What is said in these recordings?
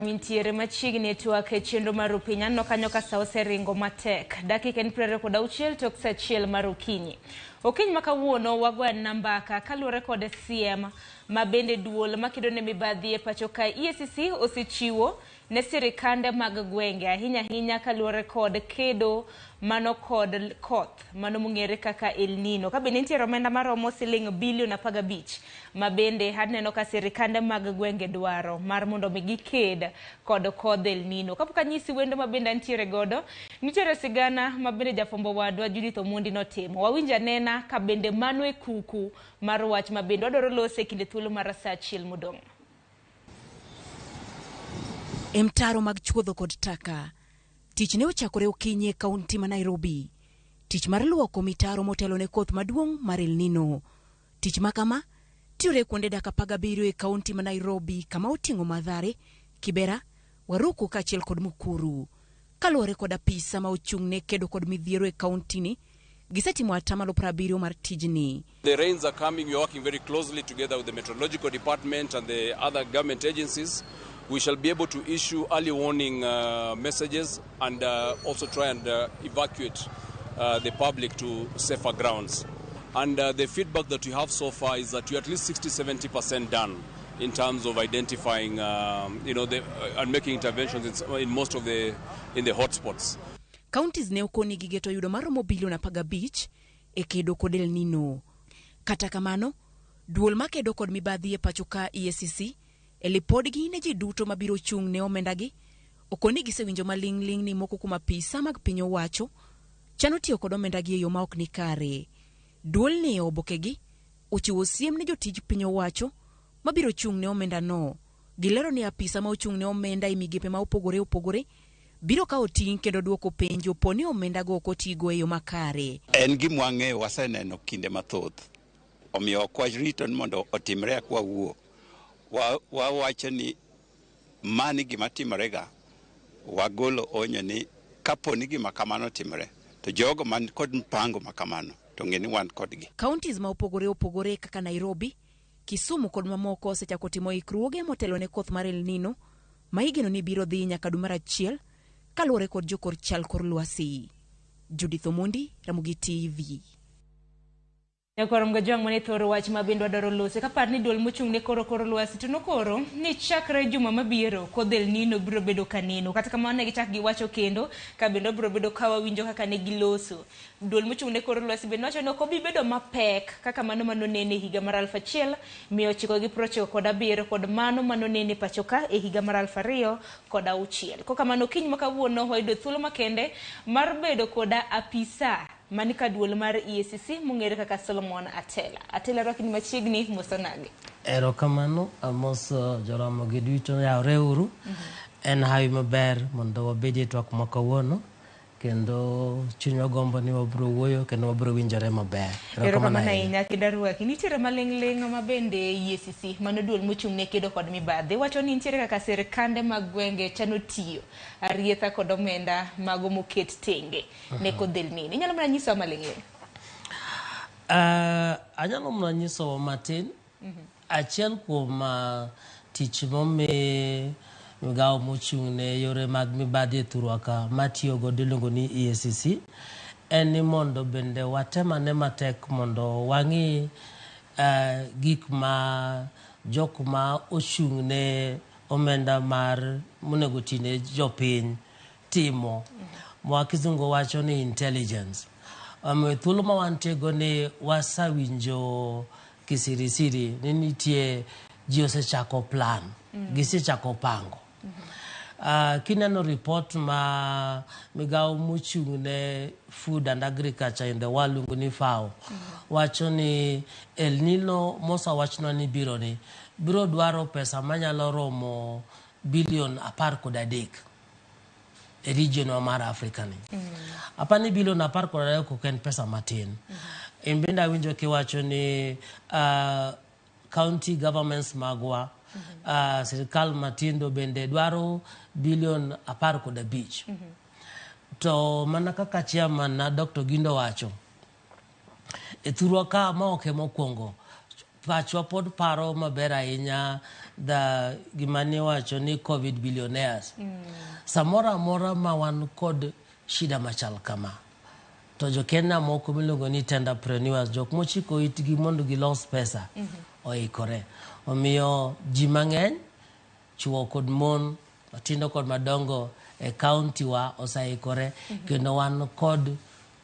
Mintiere machiegni twak e chenro mar piny anno kanyo ka sa oseringo matek. Dakika en 26 tok sa achiel mar okinyi. Okiny ma kawuono wagwen mbaka kaluwore kod siem ma bende duol makedo ne mibadhi e pacho ka EACC osechiwo ne sirikande mag gwenge ahinya kaluwore kod kedo mano kod koth mano mung'ere kaka El Nino. Ka bende nitiere omenda maromo siling bilion 15 ma bende aneno ka sirikande mag gwenge dwaro mar mondo mi giked kod kodh El Nino. Kapok anyisi wendo ma bende nitiere godo, nitiere sigana ma bende jafombo wadwa Judith Omondi notimo. Wawinja nena ka bende mano e kuku mar wach ma bende wadoro lose kinde thuolo mar saa achiel modong'. Mtaro mag chuodho kod taka. Tich ne ochakore okinyi e kaunti ma Nairobi. Tich mar luoko mitaro motelo ne koth maduong' mar El Nino. Tich ma kama tiore kuonde dak 17 e kaunti ma Nairobi kama oting'o Mathare, Kibera, Waruku kaachiel kod Mukuru. Kaluwore kod apisa ma ochung' ne kedo kod midhiero e kaunti ni, gisetimo atamalo 70 mar tijni. The rains are coming. We are working very closely together with the meteorological department and the other government agencies. We shall be able to issue early warning messages and also try and evacuate the public to safer grounds. And the feedback that we have so far is that we're at least 60-70% done in terms of identifying, and making interventions in most of the hotspots. Counties ne okoni gigeto yudo maromo bilion 15 e kedo kod El Nino. Kata kamano, duol ma kedo kod mibadhi e pacho ka EACC elipodgi ne ji duto mabiro chung' ne omenda gi, okoni gisewinjo maling'ling ni moko kuma pisa mag piny wacho chano tiyo kod omenda gi e yo ma ok ni kare. Duol ni oboke gi ochiwo siem ne jotij piny wacho mabiro chung' ne omenda no. Gilero ni apisa ma ochung' ne omenda e migepe ma opogore biro ka oting' kendo duoko penjo poni omenda go okotigo e yo makare. En gima wang'eyo waseneno kinde mathoth. Omiyo kwajrito mondo otimre akwa wuo. Wawacho ni mani gima timorega, wagolo onyo ni kaponi gima kamano timore, to jogo man kod mpango makamano to ng'eni wan kodgi. Counties ma opogore kaka Nairobi, Kisumu kod mamoko osechako timo ikruoge motelo ne koth mar El Nino ma igeno ni biro dhi nyaka dwe mar 1 kaluwore kod jokor chal kor lwasi. Judith Omondi, Ramogi TV. Yakorom ga jwang' mane thoro wach ma bende wadoro lose kapar ni duol mochung' ne koro lwasi to nokoro ni chakre juma mabiro kodh El Nino biro bedo kanino. Kata kamano ne gichak giwacho kendo ka bende biro bedo ka wawinjo kaka ne giloso. Duol mochung' ne koro lwasi bende wacho ni ok obi bedo mapek kaka mano manonene higa mar 1997 kod mano manonene pacho ka e higa mar 2006. Koka mano kiny makawuono wayudo thuolo makende mar bedo koda apisa manika duol mar EACC mung'ere kaka Atela. Atela rwakni machiegni mosonage. Erokamano amos Ramogi duto yawre uru. En hawi maber mondo wabedie twak ma kawuono kendo chunywa gombo ni wabro wuoyo kendo wabro winjore maber. Erokamano ahinya kendo rwaki. Nitiere maling'ling ma bende EACC mano duol mochung' ne kedo kod mibadhi wacho ni nitiere kaka sirikande mag gwenge chano tiyo arietha kod omenda mago moket tenge ne kodh El Nino. Inyalo mana nyiso maling'ling? Anyalo mana nyiso matin. Achiel kuom tich mome migawo mochung' ne yore mag mibadhi e thurwaka matiyo godo iluongo ni EACC en ni mondo bende watemane matek mondo wang'i gik ma jok ma ochung' ne omenda mar monego tine jopiny timo. Mwa kizungu wacho ni intelligence. Thuolo ma wantego ni wasawinjo kisirisiri ni nitie ji osechako plan, gisechako pango. Kineno report ma migawo mochung' ne Food and Agriculture in the world luongo ni FAO wacho ni El Nino mosa wachno ni biro dwaro pesa manyalo romo bilion 13 e region mar Africa ni. Apani bilion 13 ok en pesa matin. Imbinda winjo kiwacho ni county governments magwa sirikal matindo bende dwaro bilion 15. To mana kaka chairman na Dr. Gindo wacho e thurwaka ma ok mokwongo pachwa pod paro maber ahinya gimani wacho ni COVID billionaires. Samora mora ma wan kod shida machal kama. To jo Kenya moko miluongo ni entrepreneurs, jok mochiko itgi mondo gilos pesa, oikore. Omiyo ji mang'eny, chuo kod mon, matindo kod madongo e county wa osaikore, kendo wan kod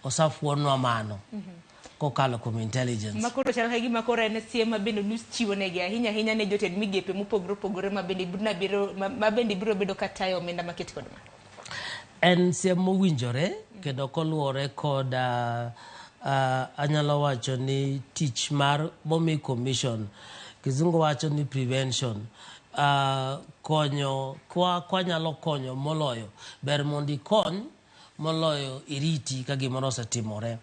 osafuonwa mano. Kokalo kuom intelligence. Makoro chal ka gima koro en siem ma bende nus chiwo negi ahinya ne jotend migepe mopogore opogore ma bende biro bedo katayo omenda maket kod ma. En siem mowinjore kendo koluwore kod anyalo wacho ni tich mar momi commission, kizungu wacho ni prevention, konyo kwanyalo konyo moloyo ber mondo ikony moloyo iriti ka gimoro osetimore.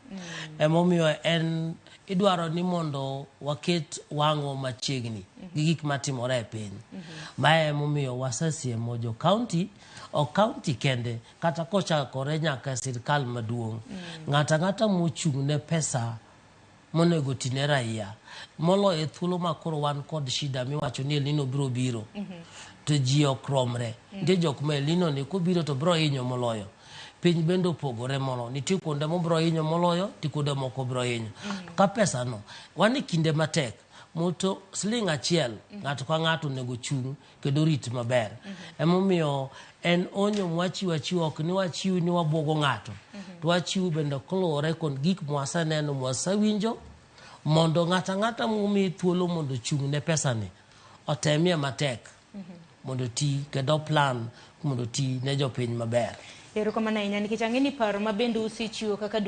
Emomiyo en idwaro ni mondo waket wang'o machiegni gi gik matimore e piny. Mae emomiyo wasesiemo jo county, o county kende kata kochakore nyaka sirkal maduong'. Ng'ata mochung' ne pesa monego tine raia. Moloyo thuolo makoro wan kod shida miwacho ni El Nino biro. To ji ok romre. Nitie jok ma El Nino ni kobiro to biro hinyo moloyo. Piny bende opogore mono. Nitie kuonde mobiro hinyo moloyo, nitie kuonde moko biro hinyo. Ka pesa no, wan e kinde matek. Moto siling achiel, ng'ato ka ng'ato nego chung' kendo rit maber. Emomiyo en onyo mwachiwo ok ni wachiw ni wabuogo ng'ato. To wachiw bende koluwore kod gik mwaseneno mwasewinjo, mondo ng'ata momi thuolo mondo chung' ne pesa ni otemie matek mondo ti kendo plan mondo ti ne jopiny maber. Erokamano ahinya nikech ang'e ni paro ma bende usechiwo kaka